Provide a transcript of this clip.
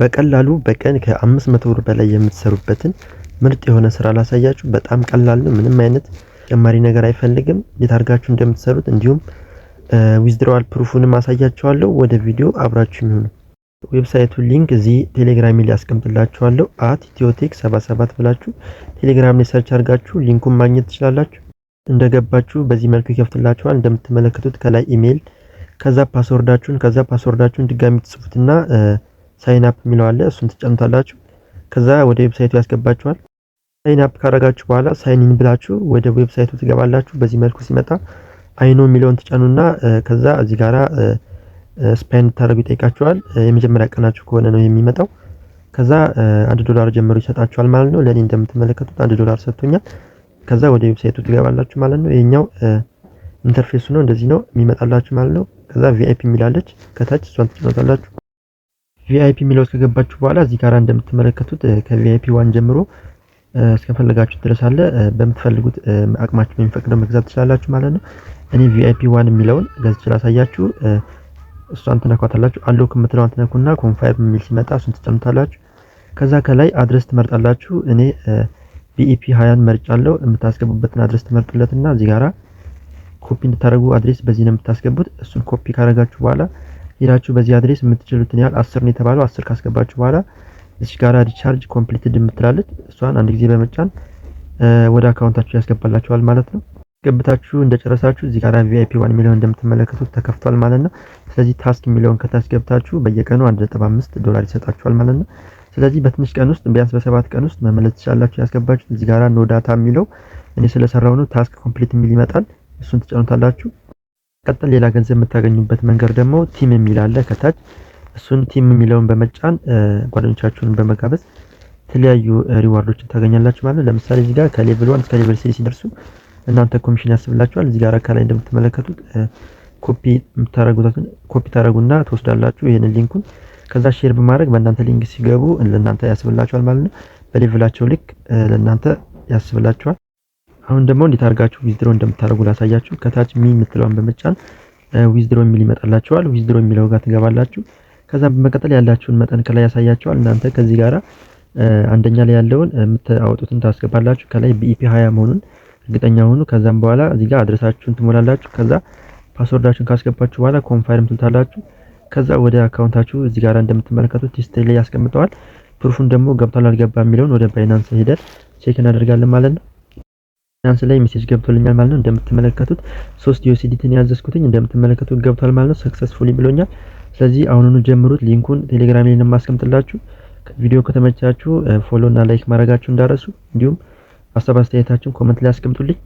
በቀላሉ በቀን ከ500 ብር በላይ የምትሰሩበትን ምርጥ የሆነ ስራ ላሳያችሁ። በጣም ቀላል ነው። ምንም አይነት ተጨማሪ ነገር አይፈልግም። እንዴት አድርጋችሁ እንደምትሰሩት እንዲሁም ዊዝድሮዋል ፕሩፉንም አሳያችኋለሁ። ወደ ቪዲዮ አብራችሁ ይሁኑ። ዌብሳይቱ ሊንክ እዚህ ቴሌግራም ላይ አስቀምጥላችኋለሁ። @ethiotex77 ብላችሁ ቴሌግራም ላይ ሰርች አድርጋችሁ ሊንኩን ማግኘት ትችላላችሁ። እንደገባችሁ በዚህ መልኩ ይከፍትላችኋል። እንደምትመለከቱት ከላይ ኢሜል፣ ከዛ ፓስወርዳችሁን ድጋሚ ትጽፉትና ሳይን አፕ የሚለው አለ። እሱን ትጫኑታላችሁ። ከዛ ወደ ዌብሳይቱ ያስገባችኋል። ሳይን አፕ ካረጋችሁ በኋላ ሳይን ኢን ብላችሁ ወደ ዌብሳይቱ ትገባላችሁ። በዚህ መልኩ ሲመጣ አይኖ የሚለውን ትጫኑና ከዛ እዚህ ጋራ ስፔንድ ታደርጉ ይጠይቃችኋል። የመጀመሪያ ቀናችሁ ከሆነ ነው የሚመጣው። ከዛ $1 ጀምሮ ይሰጣችኋል ማለት ነው። ለኔ እንደምትመለከቱት $1 ሰጥቶኛል። ከዛ ወደ ዌብሳይቱ ትገባላችሁ ማለት ነው። ይሄኛው ኢንተርፌሱ ነው። እንደዚህ ነው የሚመጣላችሁ ማለት ነው። ከዛ ቪአይፒ የሚላለች ከታች እሷን ትጫኑታላችሁ። ቪአይፒ የሚለው ከገባችሁ በኋላ እዚህ ጋር እንደምትመለከቱት ከቪአይፒ 1 ጀምሮ እስከፈለጋችሁ ድረስ አለ። በምትፈልጉት አቅማችሁ የሚፈቅደው መግዛት ትችላላችሁ ማለት ነው። እኔ ቪአይፒ 1 የሚለውን ገዝቼ ላሳያችሁ። እሷን ትነኳታላችሁ። አንሎክ የምትለውን ትነኩና ኮንፋይርም የሚል ሲመጣ እሱን ትጫኑታላችሁ። ከዛ ከላይ አድሬስ ትመርጣላችሁ። እኔ ቢኢፒ 20 መርጫለሁ። የምታስገቡበትን አድሬስ ትመርጡለትና እዚህ ጋራ ኮፒ እንድታደርጉ አድሬስ በዚህ ነው የምታስገቡት። እሱን ኮፒ ካደረጋችሁ በኋላ ሄዳችሁ በዚህ አድሬስ የምትችሉትን ያህል 10 ነው የተባለው 10 ካስገባችሁ በኋላ እዚህ ጋራ ሪቻርጅ ኮምፕሊትድ የምትላለች እሷን አንድ ጊዜ በመጫን ወደ አካውንታችሁ ያስገባላችኋል ማለት ነው። ገብታችሁ እንደጨረሳችሁ እዚህ ጋራ ቪአይፒ 1 የሚለውን እንደምትመለከቱት ተከፍቷል ማለት ነው። ስለዚህ ታስክ የሚለውን ከታች ገብታችሁ በየቀኑ $1.5 ይሰጣችኋል ማለት ነው። ስለዚህ በትንሽ ቀን ውስጥ ቢያንስ በ7 ቀን ውስጥ መመለስ ትችላላችሁ። ያስገባችሁ እዚህ ጋራ ኖ ዳታ የሚለው እኔ ስለሰራው ነው። ታስክ ኮምፕሊት የሚል ይመጣል። እሱን ትጫኑታላችሁ። ቀጥል ሌላ ገንዘብ የምታገኙበት መንገድ ደግሞ ቲም የሚል አለ ከታች። እሱን ቲም የሚለውን በመጫን ጓደኞቻችሁን በመጋበዝ የተለያዩ ሪዋርዶችን ታገኛላችሁ ማለት ነው። ለምሳሌ እዚህ ጋር ከሌቭል 1 እስከ ሌቭል 3 ሲደርሱ እናንተ ኮሚሽን ያስብላችኋል። እዚህ ጋር ከላይ እንደምትመለከቱት ኮፒ ታረጉና ትወስዳላችሁ ይሄንን ሊንኩን። ከዛ ሼር በማድረግ በእናንተ ሊንክ ሲገቡ ለእናንተ ያስብላችኋል ማለት ነው። በሌቭላቸው ልክ ለእናንተ ያስብላችኋል። አሁን ደግሞ እንዴት አድርጋችሁ ዊዝድሮ እንደምታደርጉ ላሳያችሁ። ከታች ሚ የምትለውን በመጫን ዊዝድሮ የሚል ይመጣላችኋል። ዊዝድሮ የሚለው ጋር ትገባላችሁ። ከዛ በመቀጠል ያላችሁን መጠን ከላይ ያሳያችኋል። እናንተ ከዚህ ጋራ አንደኛ ላይ ያለውን የምታወጡትን ታስገባላችሁ። ከላይ ቢኢፒ 20 መሆኑን እርግጠኛ ሁኑ። ከዛም በኋላ እዚህ ጋር አድሬሳችሁን ትሞላላችሁ። ከዛ ፓስወርዳችሁን ካስገባችሁ በኋላ ኮንፋርም ትሉታላችሁ። ከዛ ወደ አካውንታችሁ እዚህ ጋር እንደምትመለከቱት ሂስትሪ ላይ ያስቀምጠዋል። ፕሩፉን ደግሞ ገብቷል አልገባ የሚለውን ወደ ባይናንስ ሄደን ቼክ እናደርጋለን ማለት ነው። ባይናንስ ላይ ሜሴጅ ገብቶልኛል ማለት ነው። እንደምትመለከቱት 3 USDT ያዘዝኩትኝ እንደምትመለከቱት ገብቷል ማለት ነው። ሰክሰስፉሊ ብሎኛል። ስለዚህ አሁኑኑ ጀምሩት። ሊንኩን ቴሌግራም ላይ እናስቀምጥላችሁ። ቪዲዮ ከተመቻችሁ ፎሎ እና ላይክ ማድረጋችሁ እንዳረሱ እንዲሁም ሀሳብ አስተያየታችሁን ኮሜንት ላይ አስቀምጡልኝ።